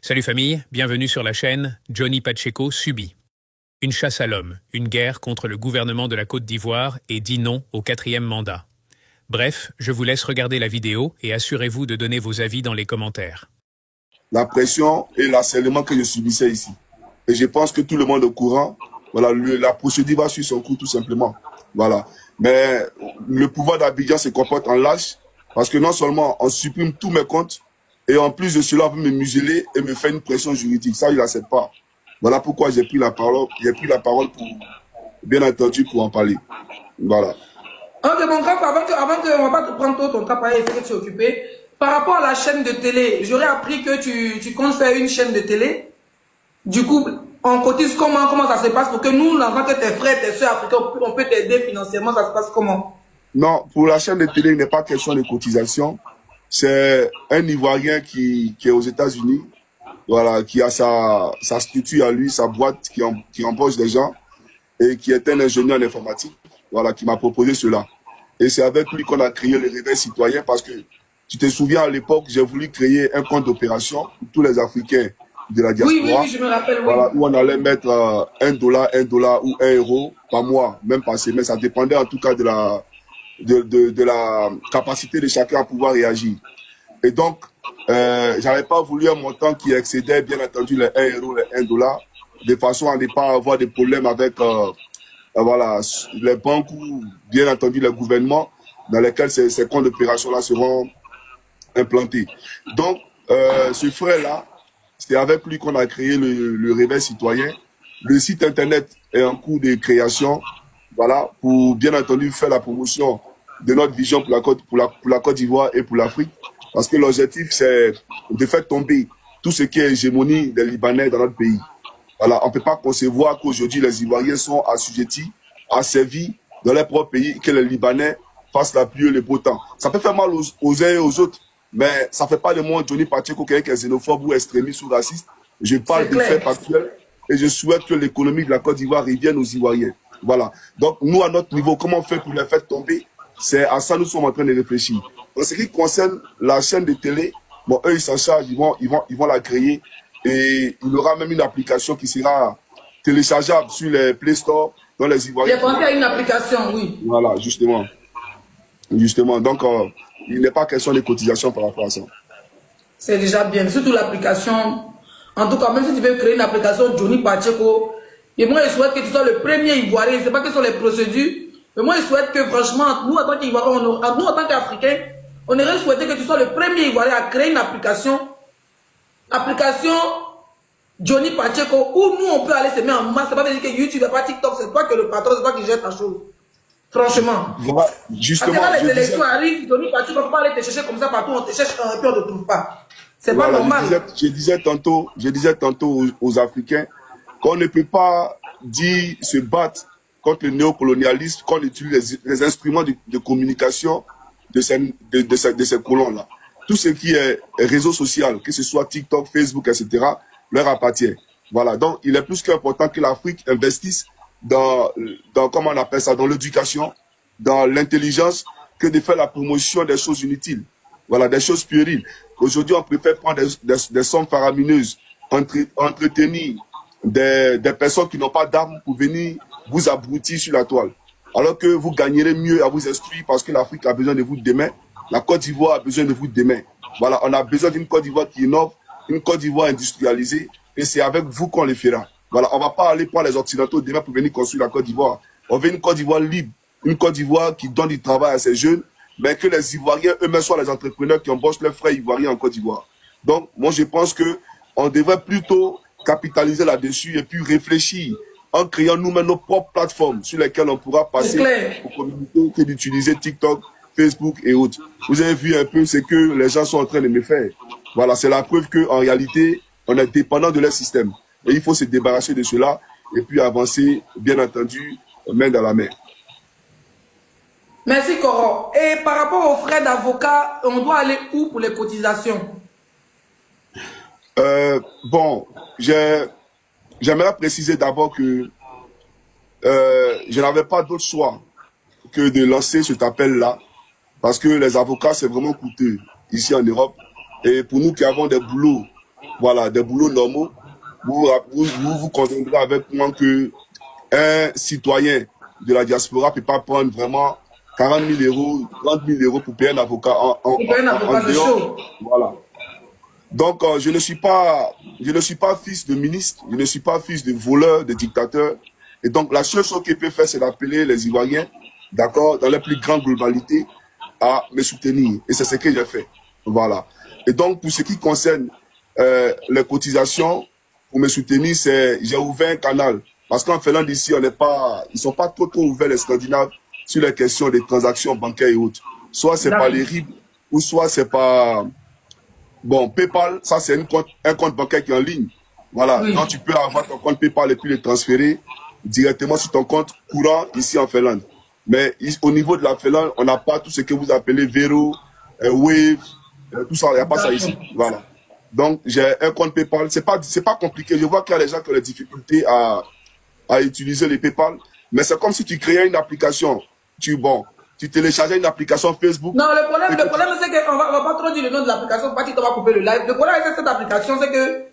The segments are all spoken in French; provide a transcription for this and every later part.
Salut famille, bienvenue sur la chaîne Johnny Pacheco subit. Une chasse à l'homme, une guerre contre le gouvernement de la Côte d'Ivoire et dit non au 4e mandat. Bref, je vous laisse regarder la vidéo et assurez-vous de donner vos avis dans les commentaires. La pression et l'harcèlement que je subissais ici. Et je pense que tout le monde est au courant. Voilà, la procédure va suivre son cours tout simplement. Voilà. Mais le pouvoir d'Abidjan se comporte en lâche parce que non seulement on supprime tous mes comptes, et en plus de cela, on veut me museler et me faire une pression juridique. Ça, il n'accepte pas. Voilà pourquoi j'ai pris la parole. J'ai pris la parole pour, bien entendu, pour en parler. Voilà. Ok, mon grand, avant que on va pas te prendre tout ton temps, il faut que tu es occupé. Par rapport à la chaîne de télé, j'aurais appris que tu comptes faire une chaîne de télé. Du coup, on cotise comment ça se passe pour que nous, en tant que tes frères, tes soeurs africains, on peut t'aider financièrement, ça se passe comment? Non, pour la chaîne de télé, il n'est pas question de cotisation. C'est un Ivoirien qui est aux États-Unis, voilà, qui a sa structure à lui, sa boîte, qui embauche des gens et qui est un ingénieur en informatique, voilà, qui m'a proposé cela. Et c'est avec lui qu'on a créé le Réveil Citoyen parce que, tu te souviens, à l'époque, j'ai voulu créer un compte d'opération pour tous les Africains de la diaspora. Oui, je me rappelle, oui. Voilà, où on allait mettre $1 ou €1 par mois, même par semaine. Ça dépendait en tout cas de la capacité de chacun à pouvoir réagir. Et donc, j'avais pas voulu un montant qui excédait, bien entendu, les €1, les $1, de façon à ne pas avoir de problème avec voilà, les banques ou, bien entendu, le gouvernement dans lesquels ces comptes d'opération-là seront implantés. Donc, ce frère-là, c'est avec lui qu'on a créé le Réveil Citoyen. Le site internet est en cours de création, voilà, pour bien entendu faire la promotion de notre vision pour la Côte d'Ivoire et pour l'Afrique. Parce que l'objectif, c'est de faire tomber tout ce qui est hégémonie des Libanais dans notre pays. Voilà, on ne peut pas concevoir qu'aujourd'hui les Ivoiriens sont assujettis, asservis dans leur propre pays et que les Libanais fassent la pluie et le beau temps. Ça peut faire mal aux uns et aux autres, mais ça ne fait pas de moi Johnny Pacheco qui est xénophobe ou extrémiste ou raciste. Je parle de faits factuels et je souhaite que l'économie de la Côte d'Ivoire revienne aux Ivoiriens. Voilà. Donc, nous, à notre niveau, comment on fait pour les faire tomber? C'est à ça que nous sommes en train de réfléchir. En ce qui concerne la chaîne de télé, bon, eux, ils s'en chargent, ils vont la créer. Et il y aura même une application qui sera téléchargeable sur les Play Store dans les Ivoiriens. J'ai pensé à une application, oui. Voilà, justement. Justement. Donc, il n'est pas question de cotisation par rapport à ça. C'est déjà bien. Surtout l'application. En tout cas, même si tu veux créer une application Johnny Pacheco, et moi, je souhaite que tu sois le premier Ivoirien. Je ne sais pas quelles sont les procédures. Mais moi, je souhaite que, franchement, nous, en tant qu'Ivoiriens, nous, en tant qu'Africains, on aurait souhaité que tu sois le premier Ivoirien à créer une application. Application Johnny Pacheco, où nous, on peut aller se mettre en masse. C'est pas dire que YouTube n'est pas TikTok, c'est toi que le patron, c'est toi qui gère ta chose. Franchement. Voilà, justement. Parce que quand les élections arrivent, Johnny Pacheco, on ne peut pas aller te chercher comme ça partout, on te cherche et puis on ne te trouve pas. C'est pas normal. Je disais tantôt aux Africains qu'on ne peut pas dire se battre contre le néocolonialisme quand on utilise les instruments de communication de ces colons-là. Tout ce qui est réseau social, que ce soit TikTok, Facebook, etc., leur appartient. Voilà. Donc, il est plus qu'important que l'Afrique investisse dans, comment on appelle ça, dans l'éducation, dans l'intelligence, que de faire la promotion des choses inutiles. Voilà, des choses puériles. Aujourd'hui, on préfère prendre des sommes faramineuses, entretenir des personnes qui n'ont pas d'armes pour venir vous abrutir sur la toile. Alors que vous gagnerez mieux à vous instruire parce que l'Afrique a besoin de vous demain. La Côte d'Ivoire a besoin de vous demain. Voilà, on a besoin d'une Côte d'Ivoire qui innove, une Côte d'Ivoire industrialisée, et c'est avec vous qu'on le fera. Voilà, on va pas aller prendre les Occidentaux demain pour venir construire la Côte d'Ivoire. On veut une Côte d'Ivoire libre, une Côte d'Ivoire qui donne du travail à ses jeunes, mais que les Ivoiriens eux-mêmes soient les entrepreneurs qui embauchent leurs frères Ivoiriens en Côte d'Ivoire. Donc, moi, je pense que on devrait plutôt capitaliser là-dessus et puis réfléchir en créant nous-mêmes nos propres plateformes sur lesquelles on pourra passer pour communiquer que d'utiliser TikTok, Facebook et autres. Vous avez vu un peu ce que les gens sont en train de me faire. Voilà, c'est la preuve qu'en réalité, on est dépendant de leur système. Et il faut se débarrasser de cela et puis avancer, bien entendu, main dans la main. Merci, Coro. Et par rapport aux frais d'avocat, on doit aller où pour les cotisations? Bon, j'aimerais préciser d'abord que je n'avais pas d'autre choix que de lancer cet appel-là, parce que les avocats, c'est vraiment coûteux ici en Europe. Et pour nous qui avons des boulots voilà, des boulots normaux, vous conviendrez avec moi que un citoyen de la diaspora ne peut pas prendre vraiment 40 000 euros, 30 000 euros pour payer un avocat en dehors. Voilà. Donc, je ne suis pas fils de ministre, je ne suis pas fils de voleur, de dictateur. Et donc, la seule chose qu'il peut faire, c'est d'appeler les Ivoiriens, d'accord, dans la plus grande globalité, à me soutenir. Et c'est ce que j'ai fait. Voilà. Et donc, pour ce qui concerne les cotisations, pour me soutenir, j'ai ouvert un canal. Parce qu'en Finlande, ici, ils sont pas trop ouverts, les Scandinaves, sur les questions des transactions bancaires et autres. Soit c'est par les RIB, ou soit c'est par... Bon, PayPal, ça c'est un compte bancaire qui est en ligne. Voilà. Oui. Donc tu peux avoir ton compte PayPal et puis le transférer directement sur ton compte courant ici en Finlande. Mais au niveau de la Finlande, on n'a pas tout ce que vous appelez Vero, Wave, tout ça, il n'y a pas ça ici. Voilà. Donc j'ai un compte PayPal. C'est pas compliqué. Je vois qu'il y a des gens qui ont des difficultés à utiliser les PayPal. Mais c'est comme si tu créais une application. Tu téléchargeais une application Facebook. Non, le problème c'est qu'on va pas trop dire le nom de l'application, pas que tu vas couper le live. Le problème avec cette application, c'est que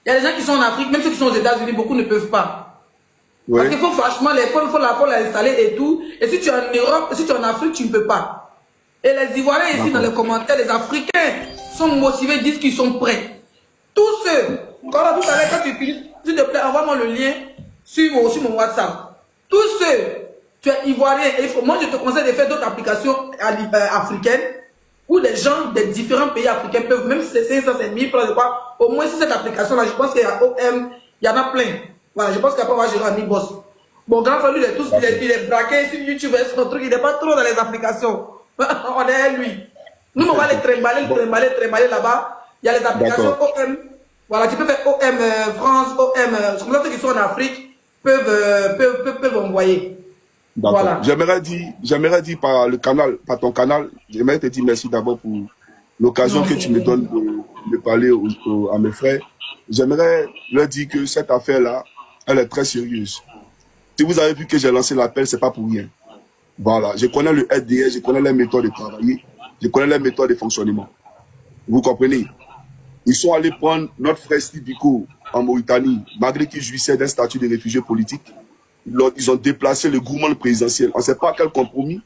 il y a des gens qui sont en Afrique, même ceux qui sont aux États-Unis, beaucoup ne peuvent pas. Oui. Parce qu'il faut franchement, faut l'installer et tout. Et si tu es en Europe, si tu es en Afrique, tu ne peux pas. Et les Ivoiriens ici dans les commentaires, les Africains sont motivés, disent qu'ils sont prêts. Tous ceux, tout à l'heure quand tu finis, s'il te plaît, envoie-moi le lien sur mon WhatsApp. Tous ceux, tu es Ivoirien, et moi je te conseille de faire d'autres applications africaines où les gens des différents pays africains peuvent, même si c'est 500, c'est 1000 francs, au moins sur cette application-là, je pense qu'il y a OM, il y en a plein. Voilà, je pense qu'après on va gérer un e-boss. Mon grand frère, lui, il est braqué sur YouTube, son truc, il n'est pas trop dans les applications. On est lui. Nous, on va les trimballer là-bas. Il y a les applications OM. Voilà, tu peux faire OM France, OM, ceux qui sont en Afrique peuvent envoyer. Voilà. J'aimerais dire par ton canal, j'aimerais te dire merci d'abord pour l'occasion que tu me donnes de parler à mes frères. J'aimerais leur dire que cette affaire-là, elle est très sérieuse. Si vous avez vu que j'ai lancé l'appel, c'est pas pour rien. Voilà. Je connais le SDS, je connais les méthodes de travailler, je connais les méthodes de fonctionnement. Vous comprenez? Ils sont allés prendre notre frère Steve Biko en Mauritanie, malgré qu'il jouissait d'un statut de réfugié politique. Ils ont déplacé le gouvernement présidentiel. On ne sait pas quel compromis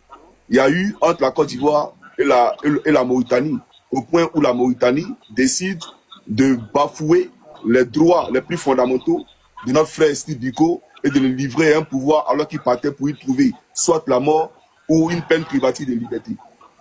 il y a eu entre la Côte d'Ivoire et la Mauritanie, au point où la Mauritanie décide de bafouer les droits les plus fondamentaux de notre frère Steve Biko et de le livrer à un pouvoir alors qu'il partait pour y trouver soit la mort ou une peine privative de liberté.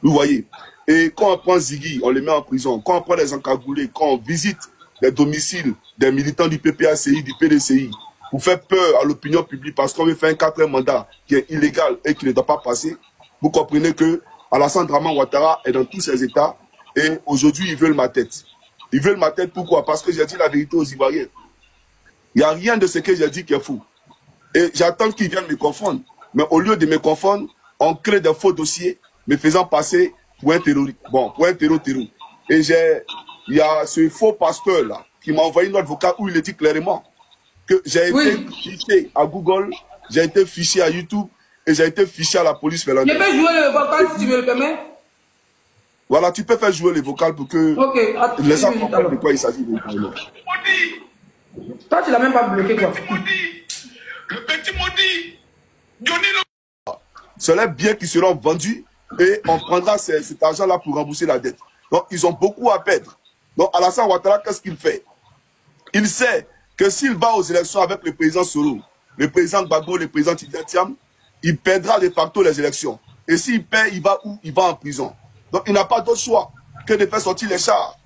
Vous voyez. Et quand on prend Ziggy, on le met en prison. Quand on prend les encagoulés, quand on visite les domiciles des militants du PPACI, du PDCI, pour faire peur à l'opinion publique parce qu'on veut faire un 4e mandat qui est illégal et qui ne doit pas passer, vous comprenez que Alassane Dramane Ouattara est dans tous ses états et aujourd'hui ils veulent ma tête. Ils veulent ma tête pourquoi? Parce que j'ai dit la vérité aux Ivoiriens. Il n'y a rien de ce que j'ai dit qui est fou. Et j'attends qu'ils viennent me confondre. Mais au lieu de me confondre, on crée des faux dossiers me faisant passer pour un terroriste. Bon, pour un terror. Et il y a ce faux pasteur là qui m'a envoyé notre vocal où il dit clairement que j'ai été fiché à Google, j'ai été fiché à YouTube et j'ai été fiché à la police finlandaise. Je peux jouer le vocal si tu me le permets? Voilà, tu peux faire jouer le vocal pour que les gens comprennent de quoi il s'agit. Toi, tu l'as même pas bloqué quoi. Le petit maudit, Johnny le... C'est les biens qui seront vendus et on prendra cet argent-là pour rembourser la dette. Donc, ils ont beaucoup à perdre. Donc, Alassane Ouattara, qu'est-ce qu'il fait? Il sait que s'il va aux élections avec le président Soro, le président Gbagbo, le président Tidiane Thiam, il perdra de facto les élections. Et s'il perd, il va où? Il va en prison. Donc, il n'a pas d'autre choix que de faire sortir les chars,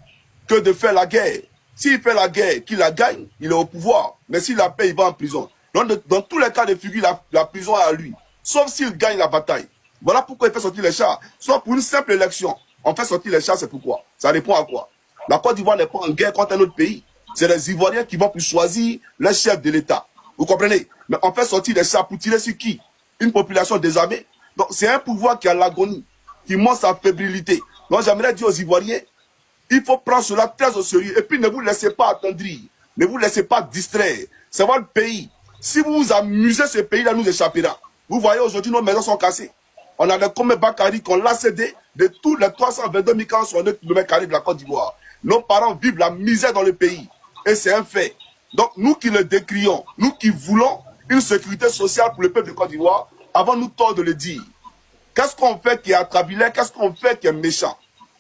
que de faire la guerre. S'il fait la guerre, qu'il la gagne, il est au pouvoir. Mais s'il la paie, il va en prison. Donc, dans tous les cas de figure, la prison est à lui. Sauf s'il gagne la bataille. Voilà pourquoi il fait sortir les chars. Soit pour une simple élection. On fait sortir les chars, c'est pourquoi? Ça répond à quoi? La Côte d'Ivoire n'est pas en guerre contre un autre pays. C'est les Ivoiriens qui vont pour choisir le chef de l'État. Vous comprenez? Mais on fait sortir les chars pour tirer sur qui? Une population désarmée. Donc c'est un pouvoir qui a l'agonie, qui montre sa fébrilité. Donc j'aimerais dire aux Ivoiriens, il faut prendre cela très au sérieux. Et puis ne vous laissez pas attendrir. Ne vous laissez pas distraire. C'est votre pays. Si vous vous amusez, ce pays-là nous échappera. Vous voyez, aujourd'hui, nos maisons sont cassées. On a des communs Bakary qu'on l'a cédé de tous les 322 000 sur 9 km de la Côte d'Ivoire. Nos parents vivent la misère dans le pays. Et c'est un fait. Donc nous qui le décrions, nous qui voulons une sécurité sociale pour le peuple de Côte d'Ivoire, avons-nous tort de le dire. Qu'est-ce qu'on fait qui est attrabilaire? Qu'est-ce qu'on fait qui est méchant?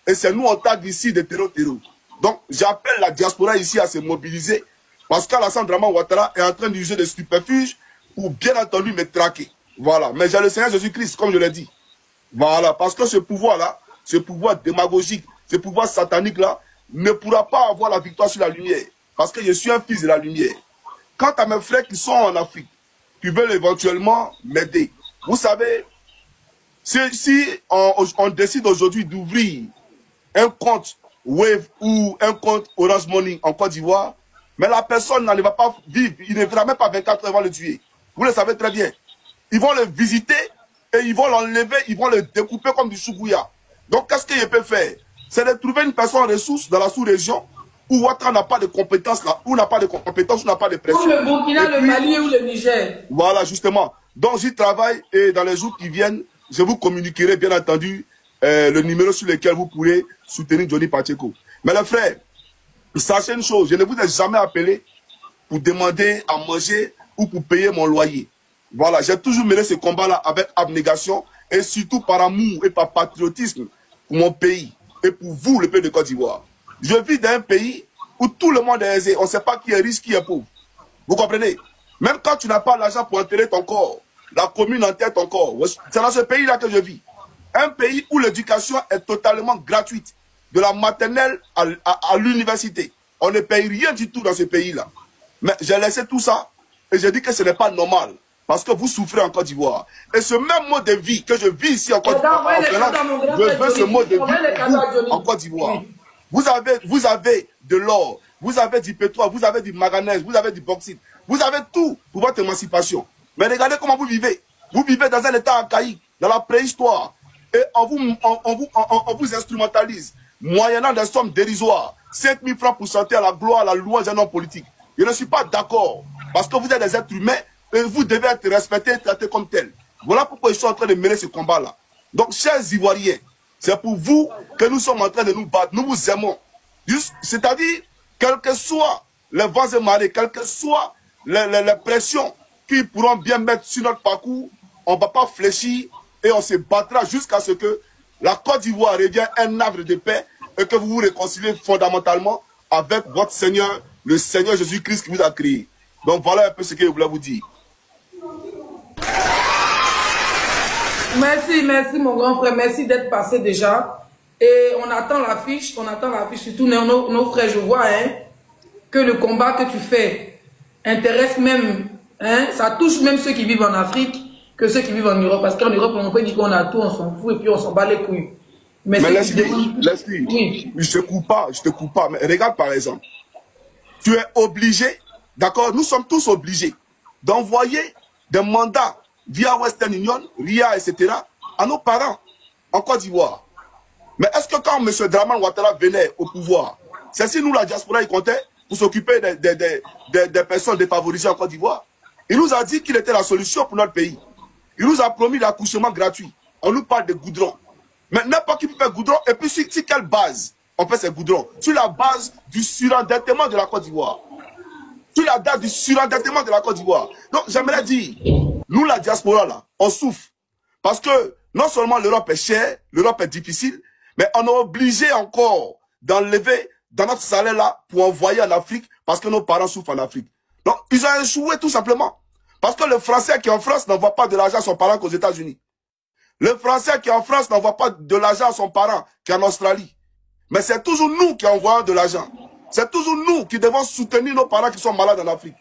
Et c'est nous, on tag ici des terreaux. Donc j'appelle la diaspora ici à se mobiliser parce qu'Alassane Draman Ouattara est en train d'user des stupéfiants pour bien entendu me traquer. Voilà. Mais j'ai le Seigneur Jésus-Christ, comme je l'ai dit. Voilà. Parce que ce pouvoir-là, ce pouvoir démagogique, ce pouvoir satanique-là, ne pourra pas avoir la victoire sur la lumière. Parce que je suis un fils de la lumière. Quant à mes frères qui sont en Afrique, qui veulent éventuellement m'aider, vous savez, si on décide aujourd'hui d'ouvrir un compte Wave ou un compte Orange Money en Côte d'Ivoire, mais la personne ne va pas vivre, il ne verra même pas 24 heures avant le tuer. Vous le savez très bien. Ils vont le visiter et ils vont l'enlever, ils vont le découper comme du chougouya. Donc qu'est-ce qu'il peut faire? C'est de trouver une personne en ressources dans la sous-région où Ouattara n'a pas de compétences là, où n'a pas de compétences, où n'a pas de pression. Comme le Burkina, le Mali ou le Niger. Voilà, justement. Donc j'y travaille et dans les jours qui viennent, je vous communiquerai bien entendu le numéro sur lequel vous pourrez soutenir Johnny Pacheco. Mais les frères, sachez une chose, je ne vous ai jamais appelé pour demander à manger ou pour payer mon loyer. Voilà, j'ai toujours mené ce combat-là avec abnégation et surtout par amour et par patriotisme pour mon pays et pour vous, le pays de Côte d'Ivoire. Je vis dans un pays où tout le monde est aisé, on ne sait pas qui est riche, qui est pauvre. Vous comprenez? Même quand tu n'as pas l'argent pour enterrer ton corps, la commune enterre ton corps. C'est dans ce pays-là que je vis. Un pays où l'éducation est totalement gratuite, de la maternelle à l'université. On ne paye rien du tout dans ce pays-là. Mais j'ai laissé tout ça et j'ai dit que ce n'est pas normal. Parce que vous souffrez en Côte d'Ivoire. Et ce même mode de vie que je vis ici en Côte d'Ivoire, je veux ce mode de vie en Côte d'Ivoire. Vous avez de l'or, vous avez du pétrole, vous avez du manganèse, vous avez du bauxite. Vous avez tout pour votre émancipation. Mais regardez comment vous vivez. Vous vivez dans un état archaïque, dans la préhistoire. Et on vous instrumentalise, moyennant des sommes dérisoires. 5 000 francs pour sortir à la gloire, à la louange d'un homme politique. Je ne suis pas d'accord. Parce que vous êtes des êtres humains et vous devez être respectés et traités comme tels. Voilà pourquoi je suis en train de mener ce combat-là. Donc, chers Ivoiriens, c'est pour vous que nous sommes en train de nous battre. Nous vous aimons. C'est-à-dire, quels que soient les vents et marées, quelles que soient les pressions qui pourront bien mettre sur notre parcours, on ne va pas fléchir et on se battra jusqu'à ce que la Côte d'Ivoire revienne un havre de paix et que vous vous réconciliez fondamentalement avec votre Seigneur, le Seigneur Jésus-Christ qui vous a créé. Donc voilà un peu ce que je voulais vous dire. Merci mon grand frère, merci d'être passé déjà. Et on attend l'affiche, surtout nos frères, je vois que le combat que tu fais intéresse même, ça touche même ceux qui vivent en Afrique que ceux qui vivent en Europe. Parce qu'en Europe, on peut dire qu'on a tout, on s'en fout et puis on s'en bat les couilles. Mais Leslie, oui. je te coupe pas, mais regarde par exemple, tu es obligé, d'accord, nous sommes tous obligés d'envoyer des mandats via Western Union, RIA, etc., à nos parents en Côte d'Ivoire. Mais est-ce que quand M. Draman Ouattara venait au pouvoir, c'est si nous, la diaspora, il comptait pour s'occuper des personnes défavorisées en Côte d'Ivoire? Il nous a dit qu'il était la solution pour notre pays. Il nous a promis l'accouchement gratuit. On nous parle de goudron. Mais n'importe qui peut faire goudron. Et puis, sur quelle base on fait ces goudrons? Sur la base du surendettement de la Côte d'Ivoire. Sur la base du surendettement de la Côte d'Ivoire. Donc, j'aimerais dire, nous, la diaspora, là, on souffre. Parce que non seulement l'Europe est chère, l'Europe est difficile, mais on est obligé encore d'enlever dans notre salaire là pour envoyer en Afrique parce que nos parents souffrent en Afrique. Donc, ils ont échoué tout simplement. Parce que le Français qui est en France n'envoie pas de l'argent à son parent qu'aux États-Unis. Le Français qui est en France n'envoie pas de l'argent à son parent qui est en Australie. Mais c'est toujours nous qui envoyons de l'argent. C'est toujours nous qui devons soutenir nos parents qui sont malades en Afrique.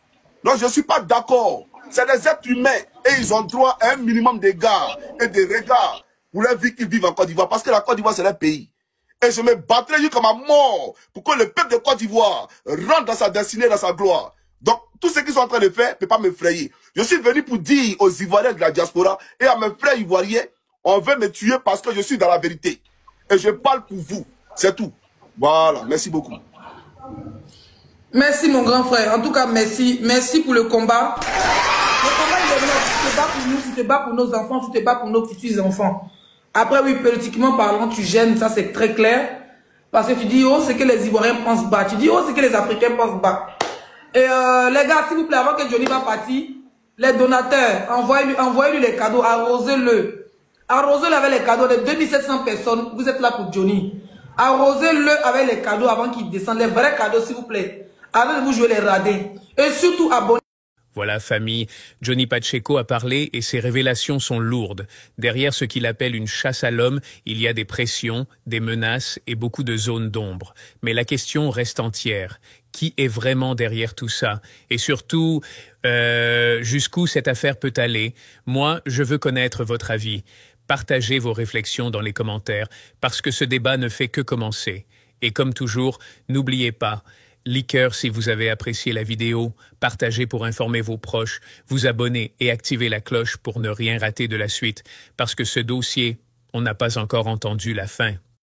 Donc, je ne suis pas d'accord. C'est des êtres humains et ils ont droit à un minimum d'égards et de regards pour les vies qui vivent en Côte d'Ivoire. Parce que la Côte d'Ivoire, c'est leur pays. Et je me battrai jusqu'à ma mort pour que le peuple de Côte d'Ivoire rentre dans sa destinée, dans sa gloire. Donc, tout ce qu'ils sont en train de faire ne peut pas m'effrayer. Je suis venu pour dire aux Ivoiriens de la diaspora et à mes frères ivoiriens, on veut me tuer parce que je suis dans la vérité. Et je parle pour vous. C'est tout. Voilà. Merci beaucoup. Merci mon grand frère. En tout cas, merci. Merci pour le combat. Le combat, il est là. Tu te bats pour nous, tu te bats pour nos enfants, tu te bats pour nos petits enfants. Après, oui, politiquement parlant, tu gênes, ça c'est très clair. Parce que tu dis, oh, c'est que les Ivoiriens pensent bas. Tu dis, oh, c'est que les Africains pensent bas. Et les gars, s'il vous plaît, avant que Johnny va partir, les donateurs, envoyez-lui les cadeaux, arrosez-le. Arrosez-le avec les cadeaux de 2700 personnes. Vous êtes là pour Johnny. Arrosez-le avec les cadeaux avant qu'il descende. Les vrais cadeaux, s'il vous plaît. Avant de vous jouer les radés. Et surtout, abonnez. Voilà, famille, Johnny Pacheco a parlé et ses révélations sont lourdes. Derrière ce qu'il appelle une chasse à l'homme, il y a des pressions, des menaces et beaucoup de zones d'ombre. Mais la question reste entière. Qui est vraiment derrière tout ça? Et surtout, jusqu'où cette affaire peut aller? Moi, je veux connaître votre avis. Partagez vos réflexions dans les commentaires, parce que ce débat ne fait que commencer. Et comme toujours, n'oubliez pas, likez si vous avez apprécié la vidéo, partagez pour informer vos proches, vous abonnez et activez la cloche pour ne rien rater de la suite, parce que ce dossier, on n'a pas encore entendu la fin.